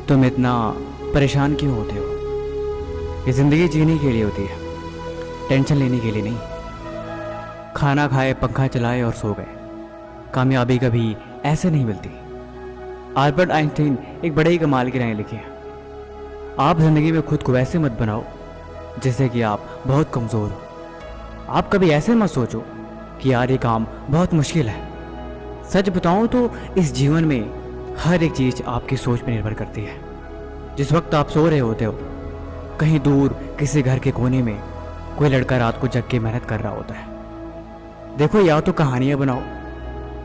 तुम इतना परेशान क्यों होते हो? ये ज़िंदगी जीने के लिए होती है, टेंशन लेने के लिए नहीं। खाना खाए, पंखा चलाए और सो गए। कामयाबी कभी ऐसे नहीं मिलती। अल्बर्ट आइंस्टीन एक बड़े ही कमाल की राय लिखी है, आप ज़िंदगी में खुद को वैसे मत बनाओ जैसे कि आप बहुत कमज़ोर हो। आप कभी ऐसे मत सोचो कि यार ये काम बहुत मुश्किल है। सच बताऊं तो इस जीवन में हर एक चीज़ आपकी सोच पर निर्भर करती है। जिस वक्त आप सो रहे होते हो, कहीं दूर किसी घर के कोने में कोई लड़का रात को जग के मेहनत कर रहा होता है। देखो, या तो कहानियां बनाओ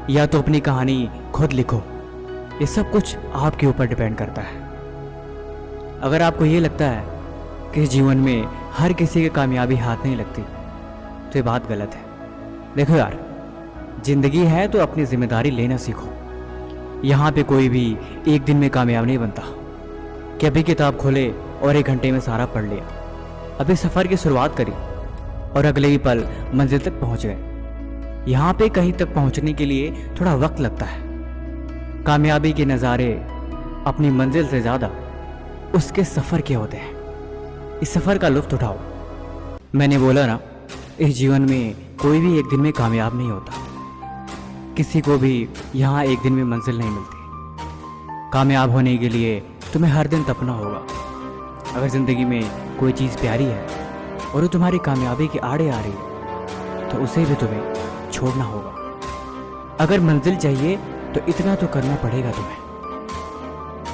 या तो अपनी कहानी खुद लिखो। ये सब कुछ आपके ऊपर डिपेंड करता है। अगर आपको ये लगता है कि इस जीवन में हर किसी की कामयाबी हाथ नहीं लगती, तो ये बात गलत है। देखो यार, जिंदगी है तो अपनी जिम्मेदारी लेना सीखो। यहाँ पे कोई भी एक दिन में कामयाब नहीं बनता कि अभी किताब खोले और 1 घंटे में सारा पढ़ लिया। अभी सफ़र की शुरुआत करी और अगले ही पल मंजिल तक पहुँच गए। यहाँ पे कहीं तक पहुँचने के लिए थोड़ा वक्त लगता है। कामयाबी के नज़ारे अपनी मंजिल से ज़्यादा उसके सफ़र के होते हैं। इस सफ़र का लुत्फ़ उठाओ। मैंने बोला ना, इस जीवन में कोई भी एक दिन में कामयाब नहीं होता। किसी को भी यहाँ एक दिन में मंजिल नहीं मिलती। कामयाब होने के लिए तुम्हें हर दिन तपना होगा। अगर ज़िंदगी में कोई चीज़ प्यारी है और वो तुम्हारी कामयाबी के आड़े आ रही है, तो उसे भी तुम्हें छोड़ना होगा। अगर मंजिल चाहिए तो इतना तो करना पड़ेगा तुम्हें।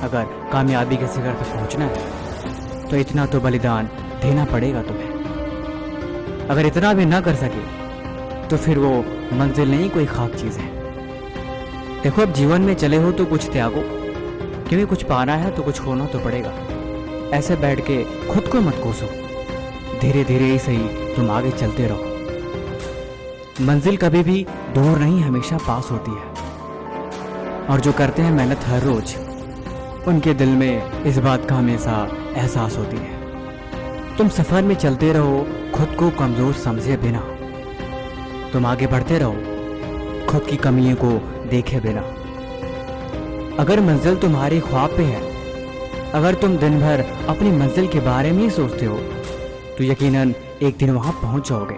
अगर कामयाबी के शिखर तक पहुंचना है तो इतना तो बलिदान देना पड़ेगा तुम्हें। अगर इतना भी ना कर सके तो फिर वो मंजिल नहीं, कोई खाक चीज़ है। देखो, अब जीवन में चले हो तो कुछ त्यागो, क्योंकि कुछ पाना है तो कुछ खोना तो पड़ेगा। ऐसे बैठ के खुद को मत कोसो। धीरे धीरे ही सही तुम आगे चलते रहो। मंजिल कभी भी दूर नहीं, हमेशा पास होती है। और जो करते हैं मेहनत हर रोज, उनके दिल में इस बात का हमेशा एहसास होती है। तुम सफ़र में चलते रहो, खुद को कमज़ोर समझे बिना। तुम आगे बढ़ते रहो, खुद की कमियों को देखे बिना। अगर मंजिल तुम्हारे ख्वाब पे है, अगर तुम दिन भर अपनी मंजिल के बारे में ही सोचते हो, तो यकीनन एक दिन वहाँ पहुँच जाओगे।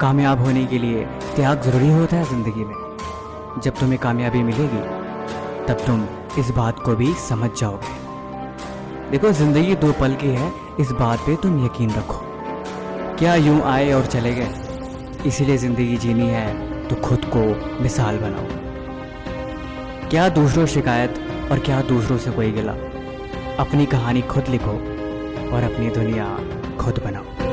कामयाब होने के लिए त्याग ज़रूरी होता है ज़िंदगी में। जब तुम्हें कामयाबी मिलेगी तब तुम इस बात को भी समझ जाओगे। देखो, ज़िंदगी 2 पल की है, इस बात पे तुम यकीन रखो। क्या यूं आए और चले गए? इसीलिए ज़िंदगी जीनी है तो खुद को मिसाल बनाओ। क्या दूसरों शिकायत और क्या दूसरों से कोई गिला। अपनी कहानी खुद लिखो और अपनी दुनिया खुद बनाओ।